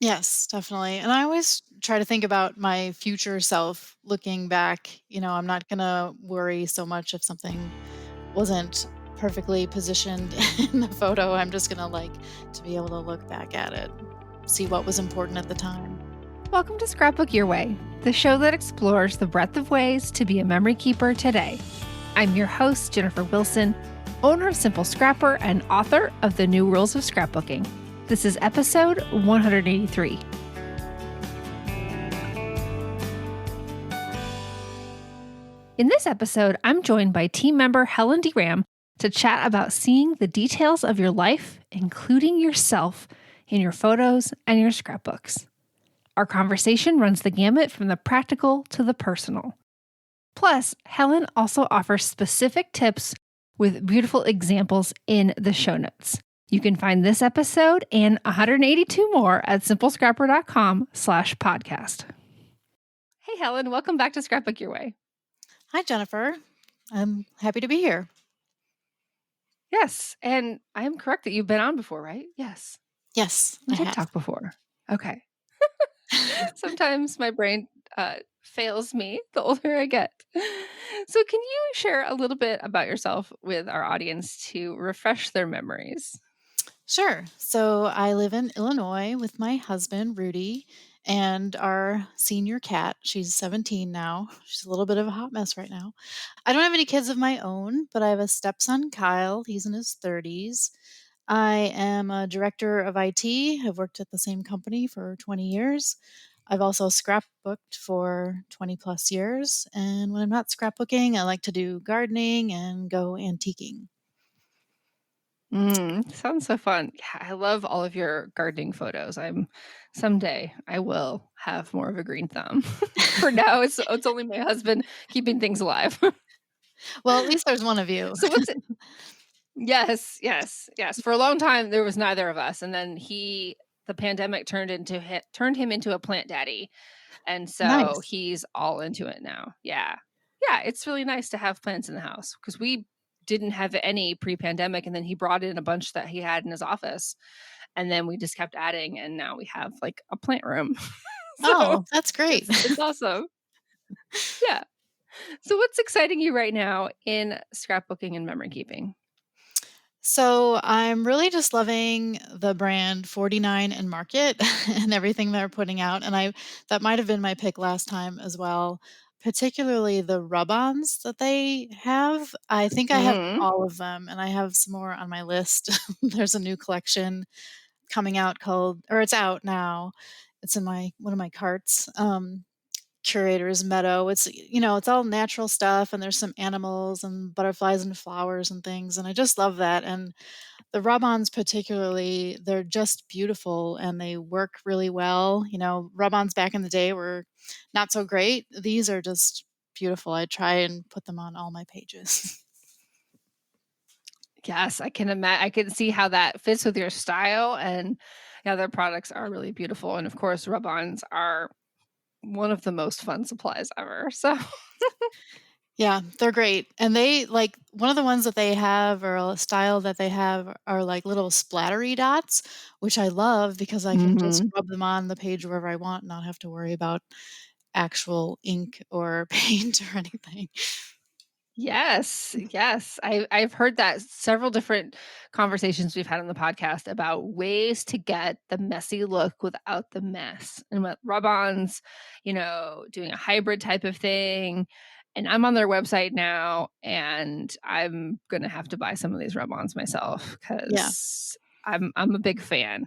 Yes, definitely. And I always try to think about my future self looking back. I'm not going to worry so much if something wasn't perfectly positioned in the photo. I'm just going to like to be able to look back at it, see what was important at the time. Welcome to Scrapbook Your Way, the show that explores the breadth of ways to be a memory keeper today. I'm your host, Jennifer Wilson, owner of Simple Scrapper and author of The New Rules of Scrapbooking. This is episode 183. In this episode, I'm joined by team member Helen DeRam to chat about seeing the details of your life, including yourself, in your photos and your scrapbooks. Our conversation runs the gamut from the practical to the personal. Plus, Helen also offers specific tips with beautiful examples in the show notes. You can find this episode and 182 more at simplescrapper.com/podcast. Hey, Helen, welcome back to Scrapbook Your Way. Hi, Jennifer. I'm happy to be here. Yes, and I am correct that you've been on before, right? Yes. Yes, We I did have. talk before. Okay. Sometimes my brain fails me the older I get. So, can you share a little bit about yourself with our audience to refresh their memories? Sure. So I live in Illinois with my husband, Rudy, and our senior cat. She's 17 now. She's a little bit of a hot mess right now. I don't have any kids of my own, but I have a stepson, Kyle. He's in his 30s. I am a director of IT. I've worked at the same company for 20 years. I've also scrapbooked for 20 plus years. And when I'm not scrapbooking, I like to do gardening and go antiquing. Sounds so fun. Yeah, I love all of your gardening photos. Someday I will have more of a green thumb. For now, it's only my husband keeping things alive. Well, at least there's one of you. So what's Yes, yes, yes. For a long time, there was neither of us, and then the pandemic turned him into a plant daddy, and so Nice. he's all into it now. Yeah, yeah. It's really nice to have plants in the house because we didn't have any pre-pandemic, and then he brought in a bunch that he had in his office, and then we just kept adding, and now we have like a plant room. So Oh, that's great. it's awesome. Yeah. So what's exciting you right now in scrapbooking and memory keeping? So I'm really just loving the brand 49 and Market and everything they're putting out. And that might have been my pick last time as well, particularly the rub-ons that they have. I think I have Mm-hmm. all of them and I have some more on my list. There's a new collection coming out or it's out now. It's in one of my carts. Curator's Meadow. It's all natural stuff and there's some animals and butterflies and flowers and things. And I just love that. And the rub-ons particularly, they're just beautiful and they work really well. Rub-ons back in the day were not so great. These are just beautiful. I try and put them on all my pages. Yes, I can imagine. I can see how that fits with your style, and yeah, their products are really beautiful. And of course, rub-ons are one of the most fun supplies ever. So, Yeah, they're great. And they like one of the ones that they have or a style that they have are like little splattery dots, which I love because I can just hmm rub them on the page wherever I want and not have to worry about actual ink or paint or anything. yes, yes, I've heard that several different conversations we've had on the podcast about ways to get the messy look without the mess, and with rub-ons, doing a hybrid type of thing. And I'm on their website now, and I'm gonna have to buy some of these rub-ons myself Yeah. because I'm a big fan.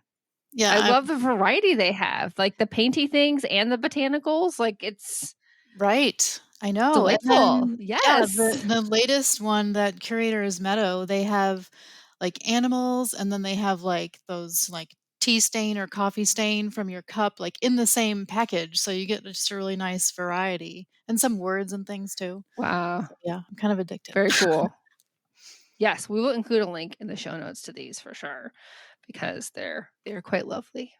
Yeah, I love the variety they have, like the painty things and the botanicals. Like it's right. I know. And delightful. then yeah, the Yes. the latest one that Curator's Meadow, they have like animals and then they have like those like tea stain or coffee stain from your cup like in the same package. So you get just a really nice variety and some words and things too. Wow. So yeah, I'm kind of addicted. Very cool. Yes, we will include a link in the show notes to these for sure because they're quite lovely.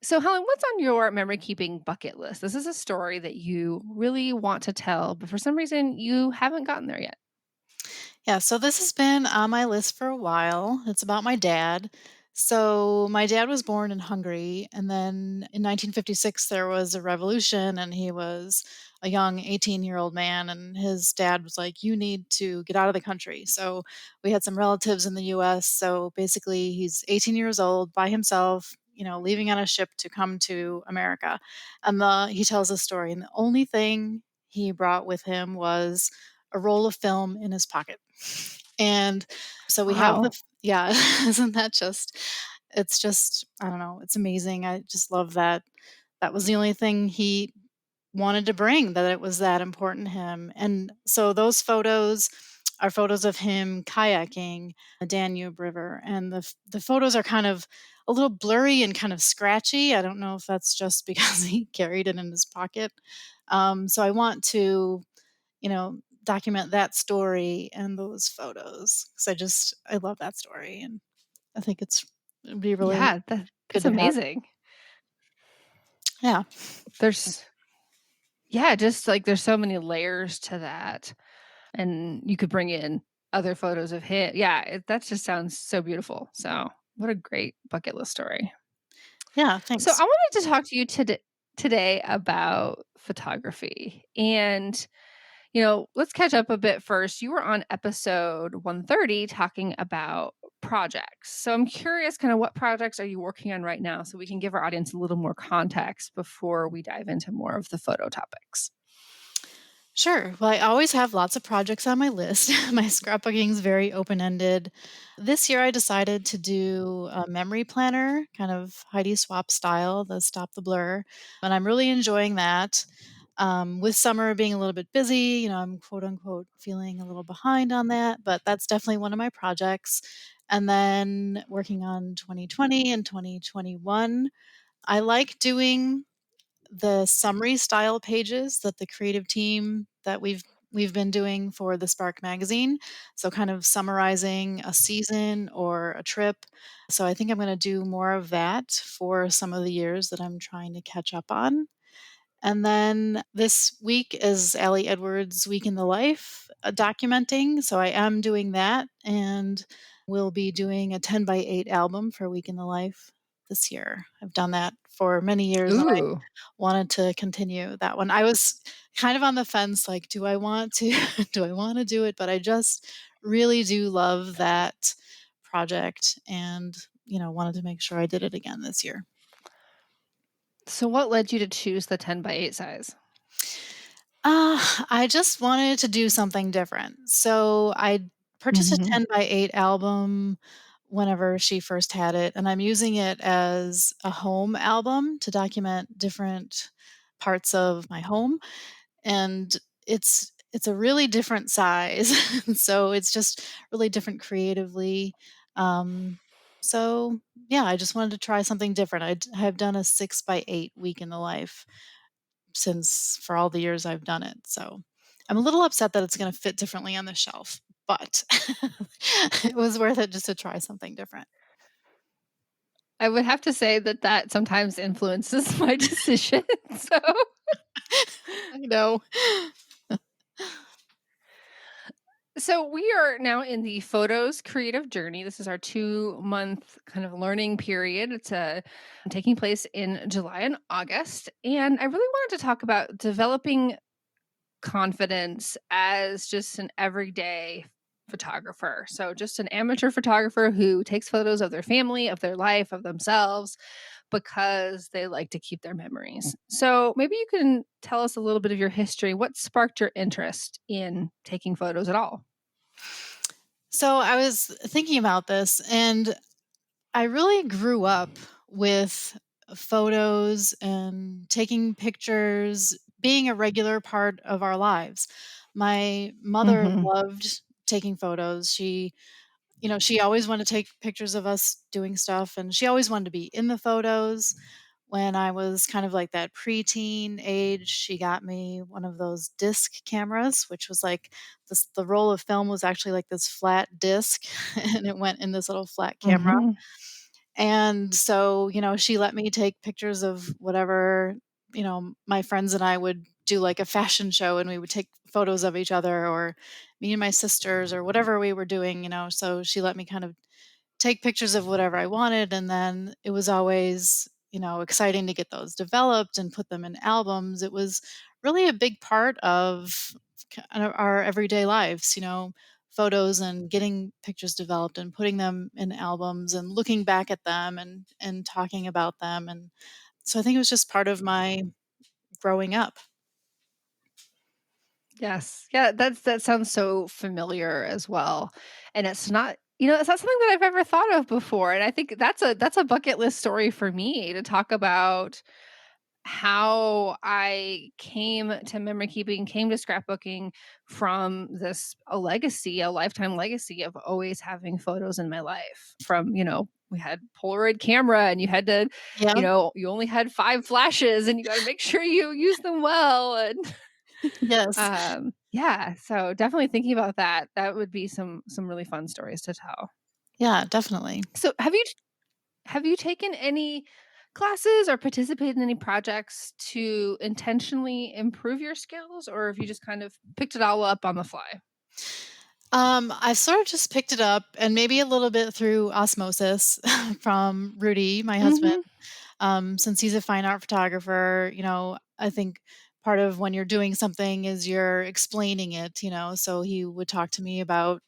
So Helen, what's on your memory keeping bucket list? This is a story that you really want to tell, but for some reason you haven't gotten there yet. Yeah, so this has been on my list for a while. It's about my dad. So my dad was born in Hungary, and then in 1956 there was a revolution, and he was a young 18-year-old man, and his dad was like, "You need to get out of the country." So we had some relatives in the U.S. So basically, he's 18 years old by himself, leaving on a ship to come to America. And he tells a story, and the only thing he brought with him was a roll of film in his pocket. And so we have Wow. yeah, isn't that just it's just I don't know, it's amazing. I just love that that was the only thing he wanted to bring, that it was that important to him. And so those photos are photos of him kayaking the Danube River, and the photos are kind of a little blurry and kind of scratchy. I don't know if that's just because he carried it in his pocket. So I want to document that story and those photos because I love that story, and I think it'd be really Yeah, good that's to have. amazing. Yeah. There's Yeah, just like there's so many layers to that. And you could bring in other photos of him. Yeah, that just sounds so beautiful. So, what a great bucket list story. Yeah, So, I thanks. wanted to talk to you today about photography. And, let's catch up a bit first. You were on episode 130 talking about projects. So, I'm curious kind of what projects are you working on right now so we can give our audience a little more context before we dive into more of the photo topics. Sure. Well, I always have lots of projects on my list. My scrapbooking is very open-ended. This year I decided to do a memory planner, kind of Heidi Swapp style, the Stop the Blur, and I'm really enjoying that. With summer being a little bit busy, I'm quote unquote feeling a little behind on that, but that's definitely one of my projects. And then working on 2020 and 2021. I like doing the summary style pages that the creative team that we've been doing for the Spark magazine. So kind of summarizing a season or a trip. So I think I'm going to do more of that for some of the years that I'm trying to catch up on. And then this week is Allie Edwards' Week in the Life documenting. So I am doing that, and we'll be doing a 10 by 8 album for Week in the Life this year. I've done that for many years, and I Ooh. wanted to continue that one. I was kind of on the fence, like, do I want to do I want to do it? But I just really do love that project, and wanted to make sure I did it again this year. So, what led you to choose the 10 by 8 size? I just wanted to do something different. So I purchased a Mhm. 10 by 8 album whenever she first had it, and I'm using it as a home album to document different parts of my home. And it's a really different size. So it's just really different creatively. Um, so yeah, I just wanted to try something different. Have done a 6 by 8 week in the life since for all the years I've done it. So I'm a little upset that it's going to fit differently on the shelf, but it was worth it just to try something different. I would have to say that that sometimes influences my decision. So I know. so we are now in the photos creative journey. This is our 2-month kind of learning period. It's taking place in July and August. And I really wanted to talk about developing confidence as just an everyday photographer. So, just an amateur photographer who takes photos of their family, of their life, of themselves because they like to keep their memories. So, maybe you can tell us a little bit of your history. What sparked your interest in taking photos at all? So I was thinking about this, and I really grew up with photos and taking pictures being a regular part of our lives. My mother Mhm. loved taking photos. She always wanted to take pictures of us doing stuff, and she always wanted to be in the photos. When I was kind of like that preteen age, she got me one of those disc cameras, which was like the roll of film was actually like this flat disc, and it went in this little flat camera. Mhm. And so, she let me take pictures of whatever, my friends and I would do like a fashion show, and we would take photos of each other, or me and my sisters, or whatever we were doing. So she let me kind of take pictures of whatever I wanted, and then it was always, exciting to get those developed and put them in albums. It was really a big part of kind of our everyday lives, photos and getting pictures developed and putting them in albums and looking back at them and talking about them. And so I think it was just part of my growing up. Yes. Yeah, that sounds so familiar as well. And it's not, it's not something that I've ever thought of before. And I think that's a bucket list story for me to talk about how I came to memory keeping, came to scrapbooking from a legacy, a lifetime legacy of always having photos in my life. From, we had Polaroid camera and you had to, Yeah. you only had 5 flashes and you got to make sure you use them well. And Yes. yeah, so definitely thinking about that, that would be some really fun stories to tell. Yeah, definitely. So have you taken any classes or participated in any projects to intentionally improve your skills, or have you just kind of picked it all up on the fly? I've sort of just picked it up and maybe a little bit through osmosis from Rudy, my husband. Mhm. Since he's a fine art photographer, I think part of when you're doing something is you're explaining it, so he would talk to me about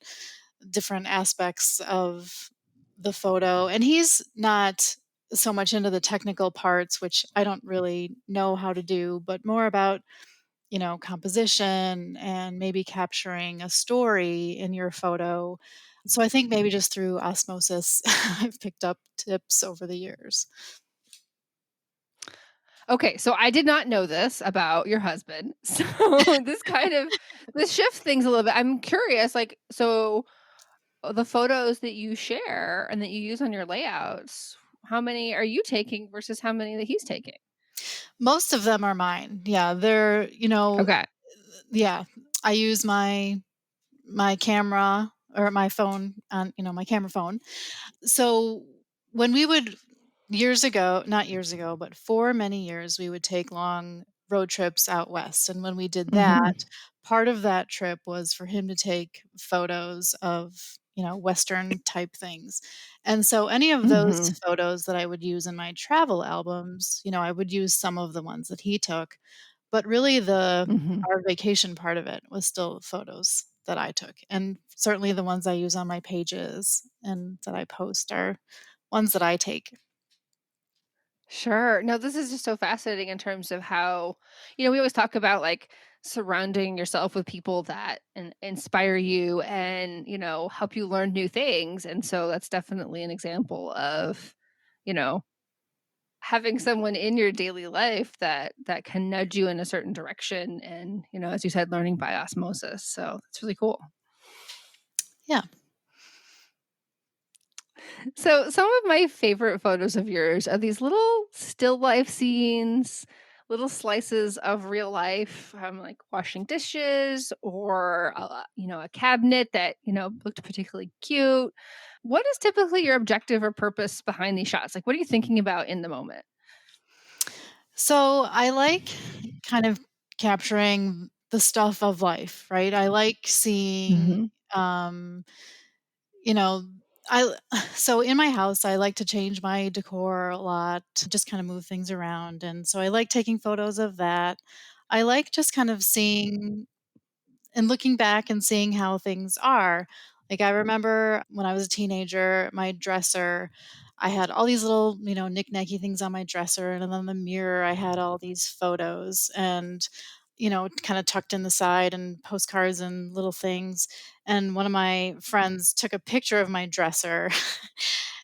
different aspects of the photo. And he's not so much into the technical parts, which I don't really know how to do, but more about, composition and maybe capturing a story in your photo. So I think maybe just through osmosis, I've picked up tips over the years. Okay, so I did not know this about your husband. So this shifts things a little bit. I'm curious, like, so the photos that you share and that you use on your layouts, how many are you taking versus how many that he's taking? Most of them are mine. Yeah, they're, Okay. yeah, I use my camera or my phone on, my camera phone. So when we would years ago, not years ago, but for many years, we would take long road trips out west. And when we did Mhm. that, part of that trip was for him to take photos of, Western type things. And so any of those Mhm. photos that I would use in my travel albums, I would use some of the ones that he took. But really Mhm. our vacation part of it was still photos that I took, and certainly the ones I use on my pages and that I post are ones that I take. Sure. No, this is just so fascinating in terms of how, we always talk about like surrounding yourself with people that inspire you and, help you learn new things. And so that's definitely an example of, you know, having someone in your daily life that can nudge you in a certain direction and, as you said, learning by osmosis. So that's really cool. Yeah. So, some of my favorite photos of yours are these little still life scenes, little slices of real life, like washing dishes or, a cabinet that, looked particularly cute. What is typically your objective or purpose behind these shots? Like, what are you thinking about in the moment? So I like kind of capturing the stuff of life, right? I like seeing, Hmm. um, you know, I so in my house I like to change my decor a lot, just kind of move things around, and so I like taking photos of that. I like just kind of seeing and looking back and seeing how things are. Like, I remember when I was a teenager, my dresser, I had all these little, knick-knacky things on my dresser, and then on the mirror, I had all these photos and, kinda tucked in the side and postcards and little things, and one of my friends took a picture of my dresser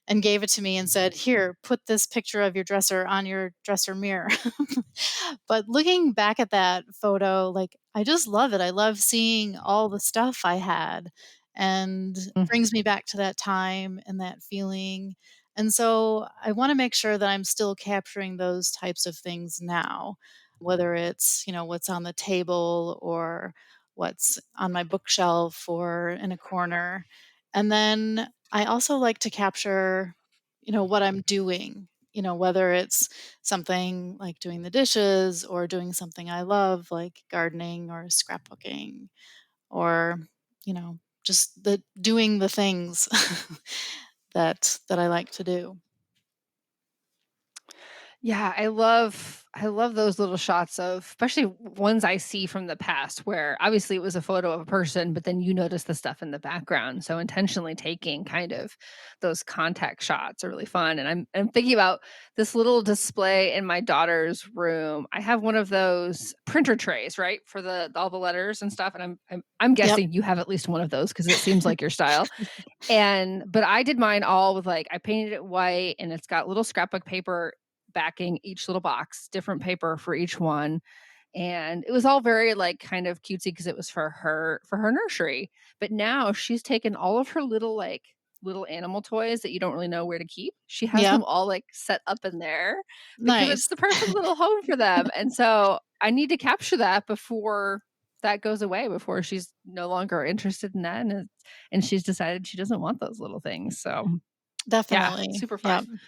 and gave it to me and said, "Here, put this picture of your dresser on your dresser mirror." But looking back at that photo, like, I just love it. I love seeing all the stuff I had, and brings me back to that time and that feeling. And so I wanna make sure that I'm still capturing those types of things now, whether it's, what's on the table or what's on my bookshelf or in a corner. And then I also like to capture, what I'm doing, whether it's something like doing the dishes or doing something I love, like gardening or scrapbooking or, just the doing the things that I like to do. Yeah, I love those little shots of especially ones I see from the past where obviously it was a photo of a person, but then you notice the stuff in the background. So intentionally taking kind of those contact shots are really fun. And I'm thinking about this little display in my daughter's room. I have one of those printer trays, right, for the all the letters and stuff. And I'm Yep. guessing you have at least one of those because it seems like your style. But I did mine all with, like, I painted it white, and it's got little scrapbook paper backing each little box, different paper for each one, and it was all very, like, kind of cutesy because it was for her nursery. But now she's taken all of her little, like, little animal toys that you don't really know where to keep. She has Yep. them all, like, set up in there because Nice. it's the perfect little home for them, and so I need to capture that before that goes away, before she's no longer interested in that, and she's decided she doesn't want those little things. So, yeah, Definitely. super Yep. fun.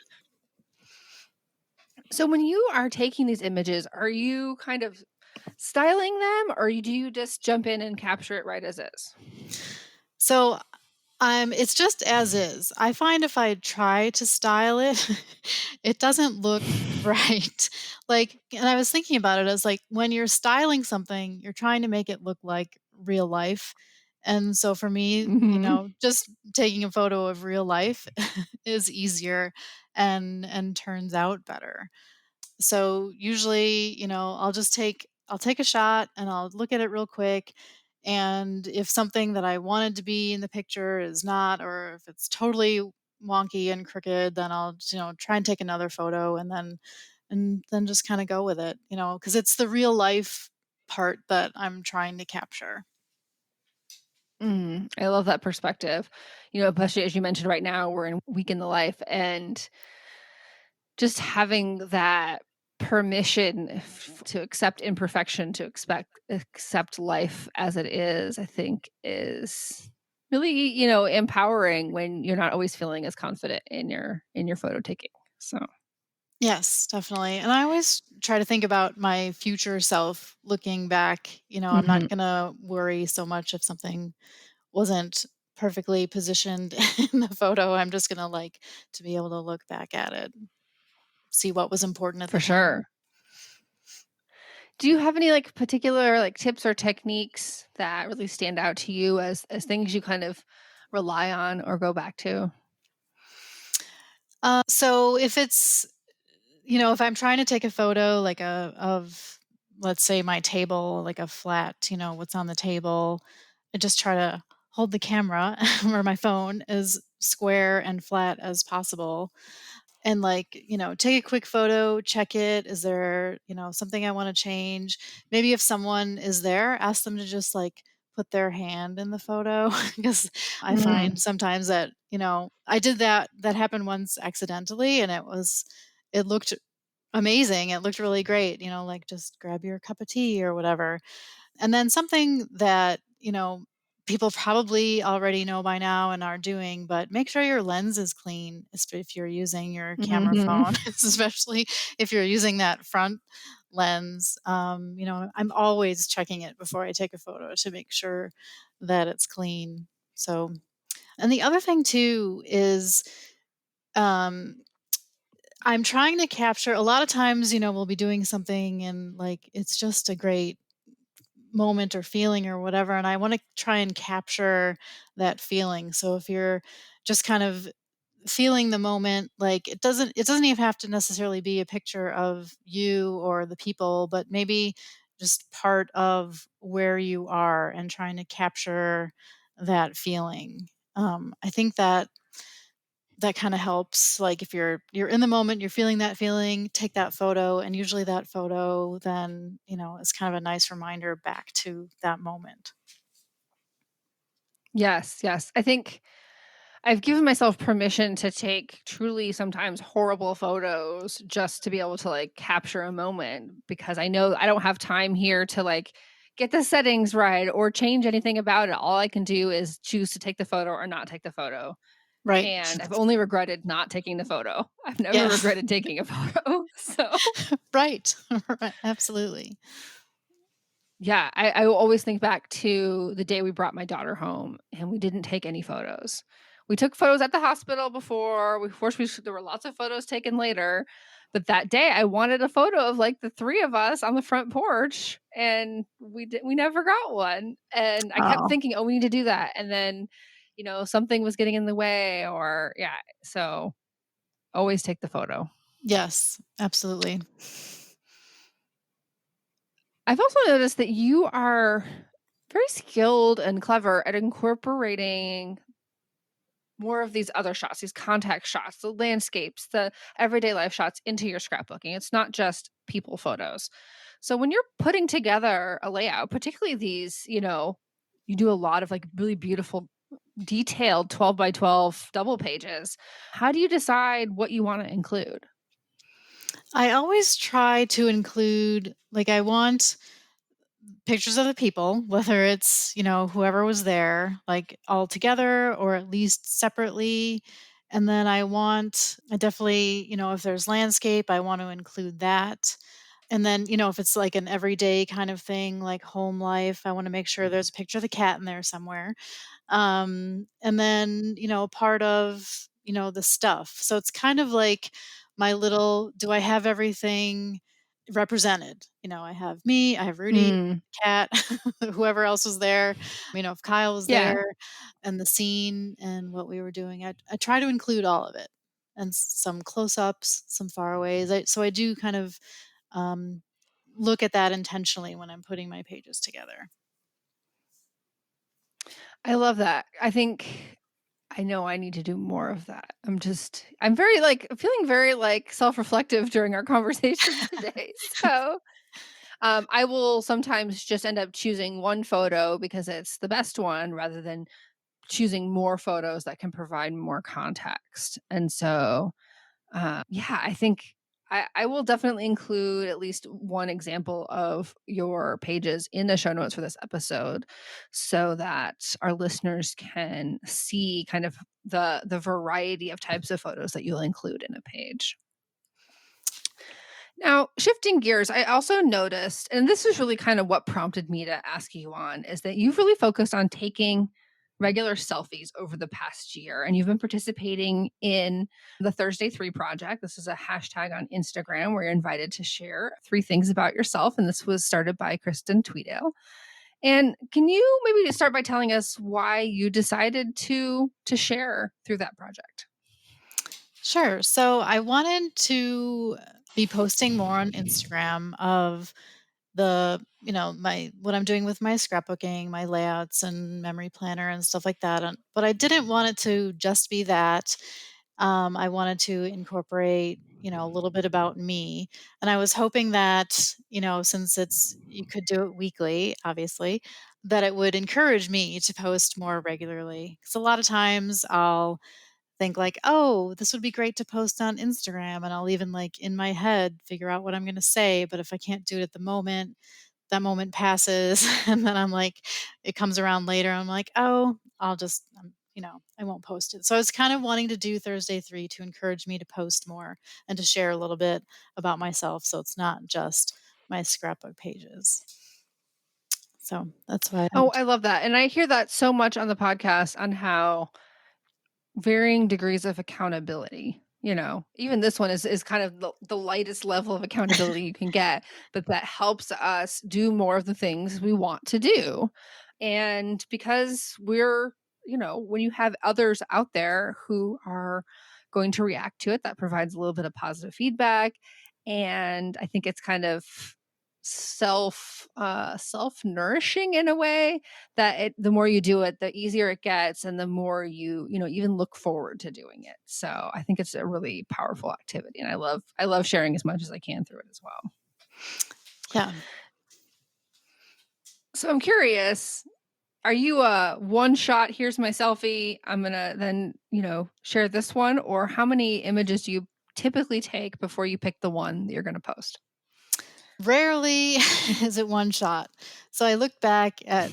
So when you are taking these images, are you kind of styling them or do you just jump in and capture it right as is? So, it's just as is. I find if I try to style it, it doesn't look right. Like, and I was thinking about it as like when you're styling something, you're trying to make it look like real life. And so for me, Mhm. just taking a photo of real life is easier and turns out better. So usually, I'll take a shot and I'll look at it real quick. And if something that I wanted to be in the picture is not, or if it's totally wonky and crooked, then I'll, try and take another photo and then just kind of go with it, because it's the real life part that I'm trying to capture. I love that perspective. Especially as you mentioned right now, we're in week in the life and just having that permission to accept imperfection, to accept life as it is, I think is really, empowering when you're not always feeling as confident in your photo taking. So, Yes, definitely. And I always try to think about my future self looking back. I'm not mhm, going to worry so much if something wasn't perfectly positioned in the photo. I'm just gonna like to be able to look back at it, see what was important at for the time. sure. Do you have any like particular like tips or techniques that really stand out to you as things you kind of rely on or go back to? So if I'm trying to take a photo like of, let's say, my table, like a flat, what's on the table, I just try to hold the camera or my phone as square and flat as possible and like take a quick photo, check it. Is there something I want to change? Maybe if someone is there, ask them to just like put their hand in the photo because I find Mm, sometimes that I did that happened once accidentally, and it looked amazing. It looked really great, like just grab your cup of tea or whatever. And then something that, people probably already know by now and are doing, but make sure your lens is clean if you're using your camera mhm. phone, especially if you're using that front lens. I'm always checking it before I take a photo to make sure that it's clean. So, and the other thing too is, um, I'm trying to capture a lot of times, we'll be doing something and like it's just a great moment or feeling or whatever, and I want to try and capture that feeling. So if you're just kind of feeling the moment, like it doesn't even have to necessarily be a picture of you or the people, but maybe just part of where you are and trying to capture that feeling. I think that kind of helps. Like if you're in the moment, you're feeling that feeling, take that photo, and usually that photo then is kind of a nice reminder back to that moment. Yes, yes. I think I've given myself permission to take truly sometimes horrible photos just to be able to like capture a moment because I know I don't have time here to like get the settings right or change anything about it. All I can do is choose to take the photo or not take the photo. Right. And I've only regretted not taking the photo. I've never Yeah. regretted taking a photo. So, Right. Right. Absolutely. yeah, I will always think back to the day we brought my daughter home and we didn't take any photos. We took photos at the hospital before. We, of course, there were lots of photos taken later. But that day, I wanted a photo of like the three of us on the front porch, and we never got one. And I kept Oh, thinking, oh, we need to do that. And then, something was getting in the way, or yeah. So always take the photo. yes, absolutely. I've also noticed that you are very skilled and clever at incorporating more of these other shots, these contact shots, the landscapes, the everyday life shots into your scrapbooking. It's not just people photos. So when you're putting together a layout, particularly these, you do a lot of like really beautiful, detailed 12 by 12 double pages. How do you decide what you want to include? I always try to include, like, I want pictures of the people, whether it's, whoever was there, like all together or at least separately. And then I definitely, if there's landscape, I want to include that. And then, if it's like an everyday kind of thing, like home life, I want to make sure there's a picture of the cat in there somewhere. And then, part of, the stuff. So it's kind of like my little, do I have everything represented? I have me, I have Rudy, Mm, cat, whoever else was there, if Kyle was yeah. there and the scene and what we were doing, I try to include all of it and some close ups, some faraways. So I do kind of um, look at that intentionally when I'm putting my pages together. I love that. I know I need to do more of that. I'm very like feeling very like self-reflective during our conversation today. So, I will sometimes just end up choosing one photo because it's the best one rather than choosing more photos that can provide more context. And so, yeah, I think I will definitely include at least one example of your pages in the show notes for this episode so that our listeners can see kind of the variety of types of photos that you'll include in a page. Now, shifting gears, I also noticed, and this is really kind of what prompted me to ask you on, is that you've really focused on taking regular selfies over the past year. And you've been participating in the Thursday 3 project. This is a hashtag on Instagram where you're invited to share 3 things about yourself. And this was started by Kristen Tweedale. And can you maybe just start by telling us why you decided to share through that project? Sure. So I wanted to be posting more on Instagram of my what I'm doing with my scrapbooking, my layouts and memory planner and stuff like that. But I didn't want it to just be that. I wanted to incorporate, a little bit about me. And I was hoping that, since you could do it weekly, obviously, that it would encourage me to post more regularly. Because a lot of times I'll think like, "Oh, this would be great to post on Instagram," and I'll even, like, in my head, figure out what I'm gonna say, but if I can't do it at the moment, that moment passes, and then I'm like it comes around later, I'm like, "Oh, I'll just, I won't post it." So I was kind of wanting to do Thursday 3 to encourage me to post more and to share a little bit about myself, so it's not just my scrapbook pages. So that's why Oh, I love that. And I hear that so much on the podcast on how varying degrees of accountability. Even this one is kind of the lightest level of accountability you can get, but that helps us do more of the things we want to do. And because when you have others out there who are going to react to it, that provides a little bit of positive feedback. And I think it's kind of self nourishing in a way that the more you do it, the easier it gets, and the more you even look forward to doing it. So I think it's a really powerful activity, and I love sharing as much as I can through it as well. yeah. So I'm curious, are you a one shot, here's my selfie, I'm gonna then share this one, or how many images do you typically take before you pick the one that you're going to post? Rarely is it one shot. So I looked back at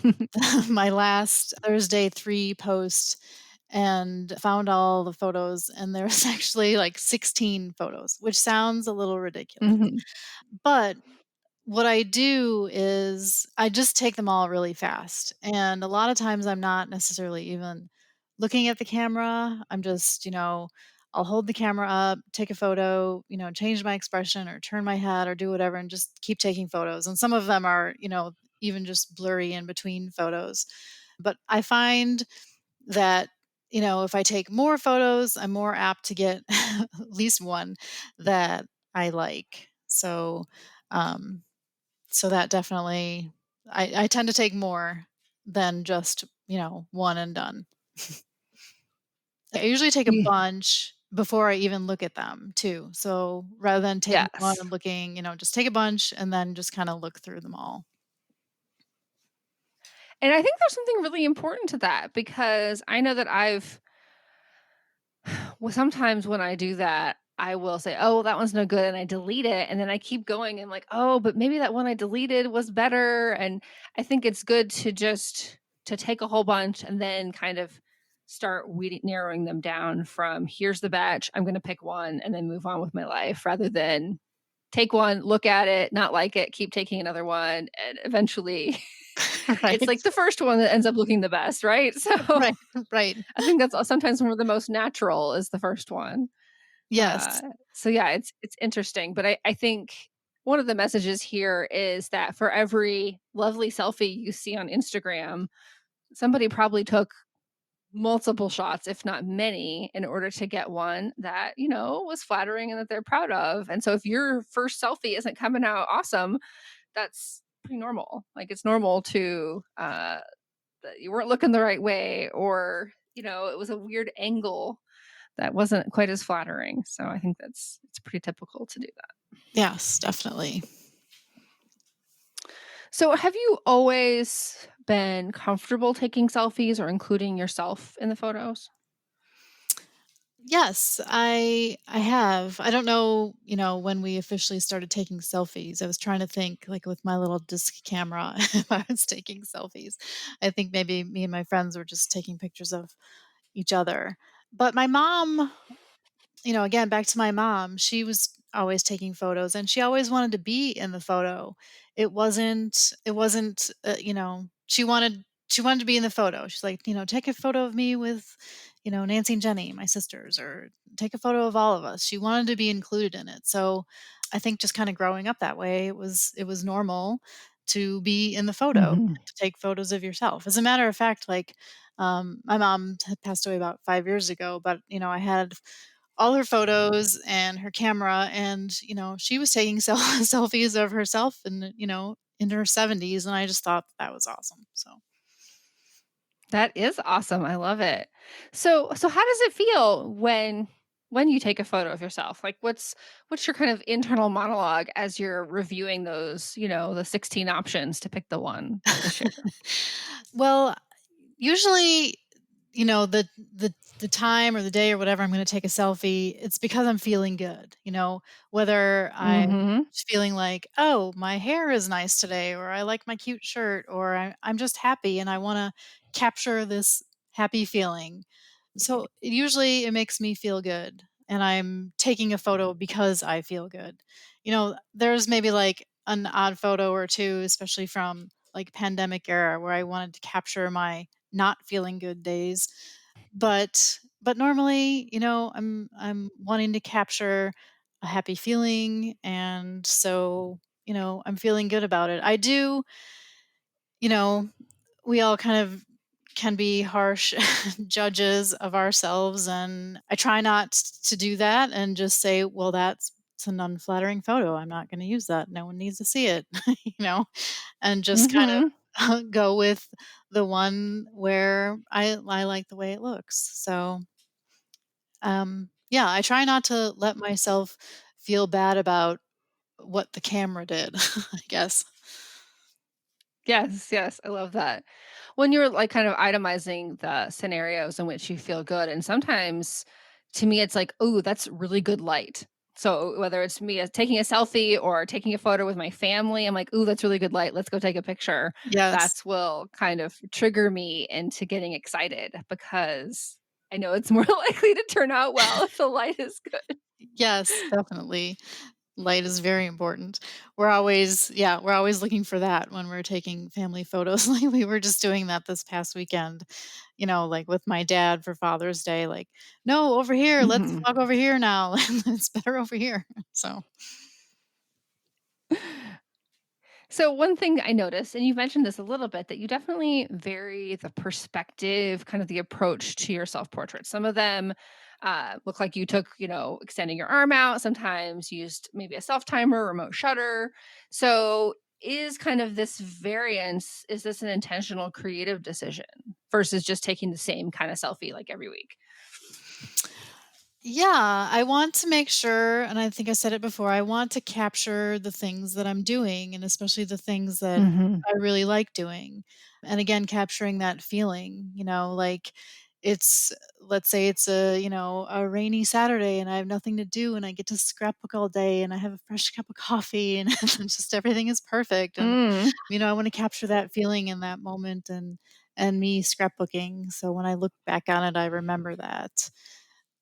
my last Thursday 3 post and found all the photos, and there was actually like 16 photos, which sounds a little ridiculous. Mhm. But what I do is I just take them all really fast. And a lot of times I'm not necessarily even looking at the camera. I'm just, I'll hold the camera up, take a photo, change my expression or turn my head or do whatever and just keep taking photos. And some of them are, even just blurry in between photos. But I find that, if I take more photos, I'm more apt to get at least one that I like. Um, so that definitely, I tend to take more than just, one and done. I usually take a Ye bunch before I even look at them too. So rather than taking one Yes. and looking, just take a bunch and then just kind of look through them all. And I think there's something really important to that because I know that well, sometimes when I do that, I will say, "Oh, well, that one's no good," and I delete it, and then I keep going and like, "Oh, but maybe that one I deleted was better." And I think it's good to just to take a whole bunch and then kind of start weeding narrowing them down from here's the batch, I'm gonna pick one and then move on with my life rather than take one, look at it, not like it, keep taking another one, and eventually it's like Right. the first one that ends up looking the best, right? So Right. Right. I think that's sometimes one of the most natural is the first one. Uh, Yes. so yeah, it's interesting, but I think one of the messages here is that for every lovely selfie you see on Instagram, somebody probably took multiple shots, if not many, in order to get one that, was flattering and that they're proud of. And so if your first selfie isn't coming out awesome, that's pretty normal. Like it's normal to that you weren't looking the right way or, it was a weird angle that wasn't quite as flattering. So I think it's pretty typical to do that. Yes, definitely. So have you always been comfortable taking selfies or including yourself in the photos? Yes, I have. I don't know, when we officially started taking selfies. I was trying to think like with my little disc camera if I was taking selfies. I think maybe me and my friends were just taking pictures of each other. But my mom, again, back to my mom, she was always taking photos and she always wanted to be in the photo. It wasn't, she wanted to be in the photo. She's like, take a photo of me with, Nancy and Jenny, my sisters, or take a photo of all of us. She wanted to be included in it. So I think just kind of growing up that way, it was normal to be in the photo, Mhm. to take photos of yourself. As a matter of fact, like my mom had passed away about 5 years ago, but I had all her photos and her camera and she was taking selfies of herself and in her 70s and I just thought that was awesome. So That is awesome. I love it. So how does it feel when you take a photo of yourself? Like what's your kind of internal monologue as you're reviewing those, the 16 options to pick the one to share? well, usually, the time or the day or whatever I'm gonna take a selfie, it's because I'm feeling good, whether I'm Mhm. feeling like, "Oh, my hair is nice today," or "I like my cute shirt," or I'm just happy and I wanna capture this happy feeling. So, it makes me feel good, and I'm taking a photo because I feel good. There's maybe, like, an odd photo or 2, especially from, like, pandemic era where I wanted to capture my not feeling good days. But normally, I'm wanting to capture a happy feeling, and so, I'm feeling good about it. I do, you know, we all kind of can be harsh judges of ourselves, and I try not to do that and just say, "Well, that's it's an unflattering photo. I'm not gonna use that. No one needs to see it," you know? And just kind Mhm. of go with the one where I like the way it looks. So, yeah, I try not to let myself feel bad about what the camera did, I guess. Yes, yes, I love that. When you're like kind of itemizing the scenarios in which you feel good, and sometimes to me it's like, "Oh, that's really good light." So whether it's me taking a selfie or taking a photo with my family, I'm like, "Ooh, that's really good light. Let's go take a picture." Yes. That's will kind of trigger me into getting excited because I know it's more likely to turn out well if the light is good. Yes, definitely. Light is very important. We're always looking for that when we're taking family photos. Like, we were just doing that this past weekend, like, with my dad for Father's Day, like, "No, over here, let's Mhm. walk over here now. It's better over here." So So one thing I noticed, and you mentioned this a little bit, that you definitely vary the perspective, kind of the approach to your self-portraits. Some of them look like you took, extending your arm out. Sometimes used maybe a self-timer, remote shutter. So is kind of this variance, is this an intentional creative decision versus just taking the same kind of selfie like every week? yeah, I want to make sure, and I think I said it before, I want to capture the things that I'm doing, and especially the things that Mhm. I really like doing. And again, capturing that feeling, like, it's let's say it's a rainy Saturday and I have nothing to do and I get to scrapbook all day and I have a fresh cup of coffee and just everything is perfect. And Mm. I want to capture that feeling in that moment, and me scrapbooking. So when I look back on it, I remember that.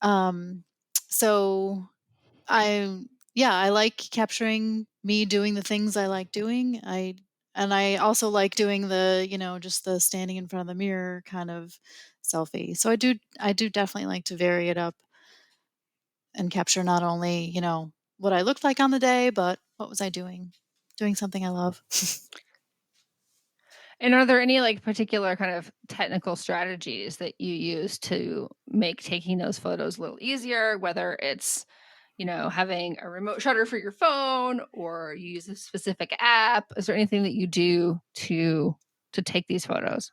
Um, so I yeah, I like capturing me doing the things I like doing. I also like doing just the standing in front of the mirror kind of selfie. So I do definitely like to vary it up and capture not only, what I looked like on the day, but what was I doing? Doing something I love. And are there any like particular kind of technical strategies that you use to make taking those photos a little easier, whether it's, having a remote shutter for your phone or you use a specific app? Is there anything that you do to take these photos?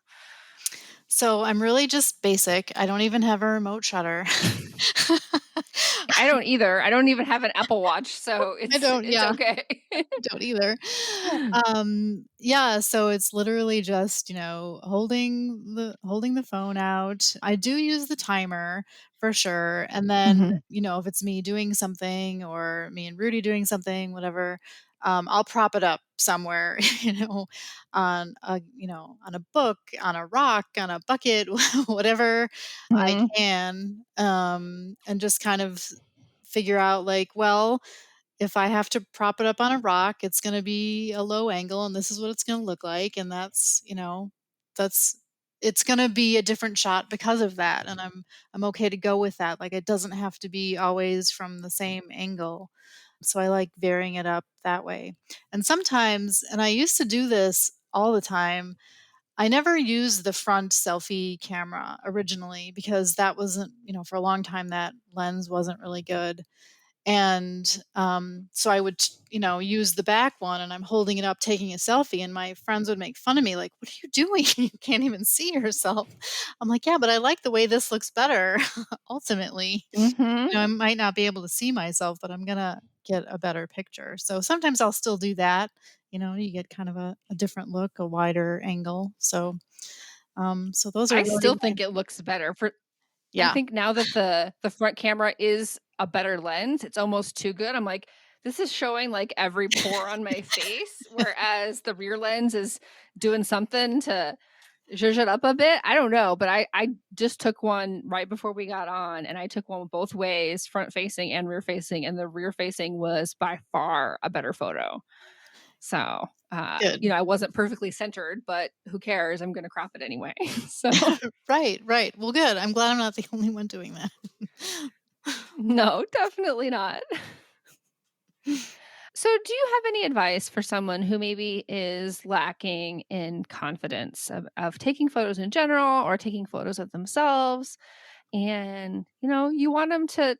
So I'm really just basic. I don't even have a remote shutter. I don't either. I don't even have an Apple Watch, so I it's don't, it's yeah. okay. Don't either. Yeah, so it's literally just, holding the phone out. I do use the timer for sure. And then, Mhm. if it's me doing something or me and Rudy doing something, whatever, I'll prop it up somewhere, on a book, on a rock, on a bucket, whatever I Mhm. can, and just kind of figure out, like, well, if I have to prop it up on a rock, it's gonna be a low angle, and this is what it's gonna look like, and that's it's gonna be a different shot because of that, and I'm okay to go with that. Like, it doesn't have to be always from the same angle. So I like varying it up that way. And sometimes, and I used to do this all the time, I never used the front selfie camera originally because that wasn't, for a long time, that lens wasn't really good. And, so I would, use the back one and I'm holding it up taking a selfie, and my friends would make fun of me like, "What are you doing? You can't even see yourself." I'm like, "Yeah, but I like the way this looks better." Ultimately, Mhm. I might not be able to see myself, but I'm gonna get a better picture. So sometimes I'll still do that. You get kind of a different look, a wider angle. So those are I really still my think it looks better for I yeah. think now that the front camera is a better lens, it's almost too good. I'm like, this is showing like every pore on my face, whereas the rear lens is doing something to zhuzh it up a bit. I don't know, but I just took one right before we got on, and I took one both ways, front facing and rear facing, and the rear facing was by far a better photo. So, Good. I wasn't perfectly centered, but who cares? I'm going to crop it anyway. So, Right, right. Well, good. I'm glad I'm not the only one doing that. no, definitely not. So, do you have any advice for someone who maybe is lacking in confidence of taking photos in general or taking photos of themselves? And, you want them to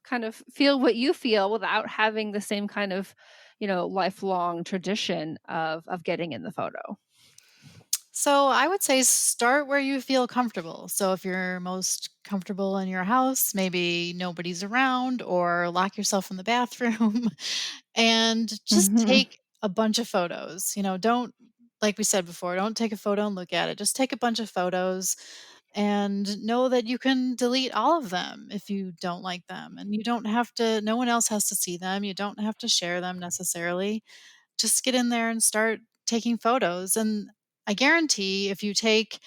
kind of feel what you feel without having the same kind of, lifelong tradition of getting in the photo. So I would say start where you feel comfortable. So if you're most comfortable in your house, maybe nobody's around, or lock yourself in the bathroom and just Mhm. take a bunch of photos. Don't, like we said before, don't take a photo and look at it. Just take a bunch of photos and know that you can delete all of them if you don't like them. And you don't have to, no one else has to see them. You don't have to share them necessarily. Just get in there and start taking photos. And I guarantee if you take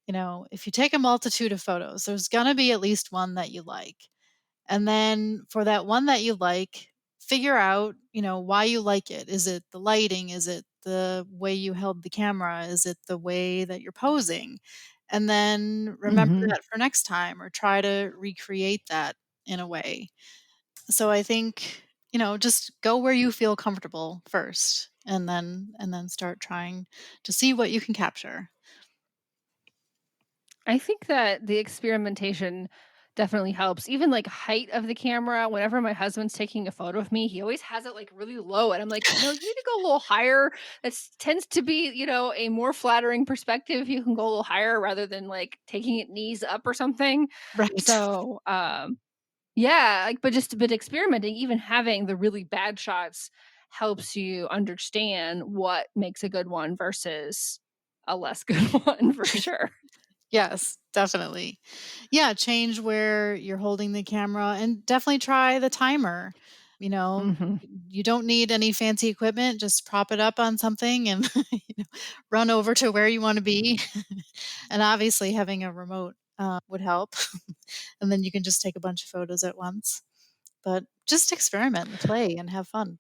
a multitude of photos, there's going to be at least one that you like. And then for that one that you like, figure out, why you like it. Is it the lighting? Is it the way you held the camera? Is it the way that you're posing? And then remember Mhm. that for next time or try to recreate that in a way. So I think, just go where you feel comfortable first and then start trying to see what you can capture. I think that the experimentation definitely helps. Even like height of the camera, whenever my husband's taking a photo of me, he always has it like really low. And I'm like, no, you need to go a little higher. That tends to be, a more flattering perspective. You can go a little higher rather than like taking it knees up or something. Right. So, yeah, like, but experimenting, even having the really bad shots helps you understand what makes a good one versus a less good one for sure. Yes, definitely. Yeah, change where you're holding the camera and definitely try the timer. You know, Mhm. you don't need any fancy equipment, just prop it up on something and run over to where you want to be. And obviously having a remote would help. And then you can just take a bunch of photos at once. But just experiment and play and have fun.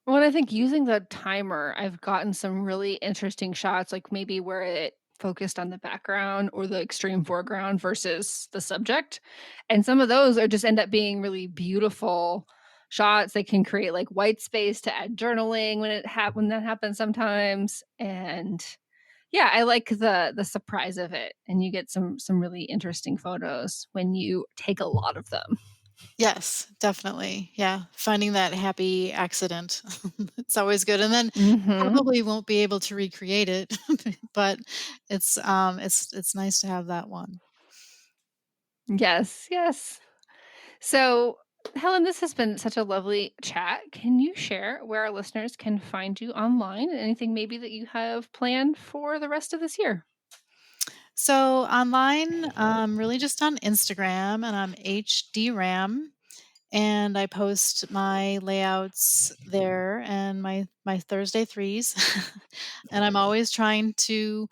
Well, I think using the timer, I've gotten some really interesting shots, like maybe where it focused on the background or the extreme foreground versus the subject. And some of those are just end up being really beautiful shots. They can create like white space to add journaling when that happens sometimes. And yeah, I like the surprise of it. And you get some really interesting photos when you take a lot of them. Yes, definitely. Yeah, finding that happy accident. It's always good, and then Mhm. probably won't be able to recreate it, but it's nice to have that one. Yes, yes. So, Helen, this has been such a lovely chat. Can you share where our listeners can find you online and anything maybe that you have planned for the rest of this year? So online, really just on Instagram, and I'm HDRAM, and I post my layouts there and my Thursday threes, and I'm always trying to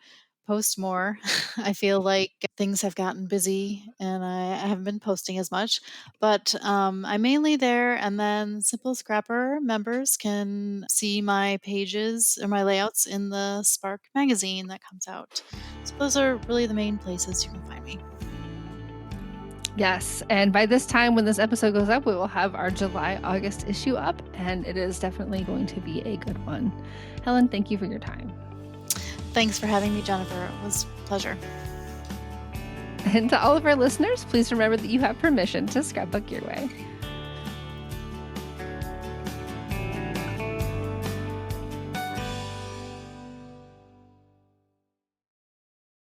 post more. I feel like things have gotten busy and I haven't been posting as much, but I'm mainly there. And then Simple Scrapper members can see my pages or my layouts in the Spark magazine that comes out. So those are really the main places you can find me. Yes. And by this time, when this episode goes up, we will have our July August issue up, and it is definitely going to be a good one. Helen, thank you for your time. Thanks for having me, Jennifer. It was a pleasure. And to all of our listeners, please remember that you have permission to scrapbook your way.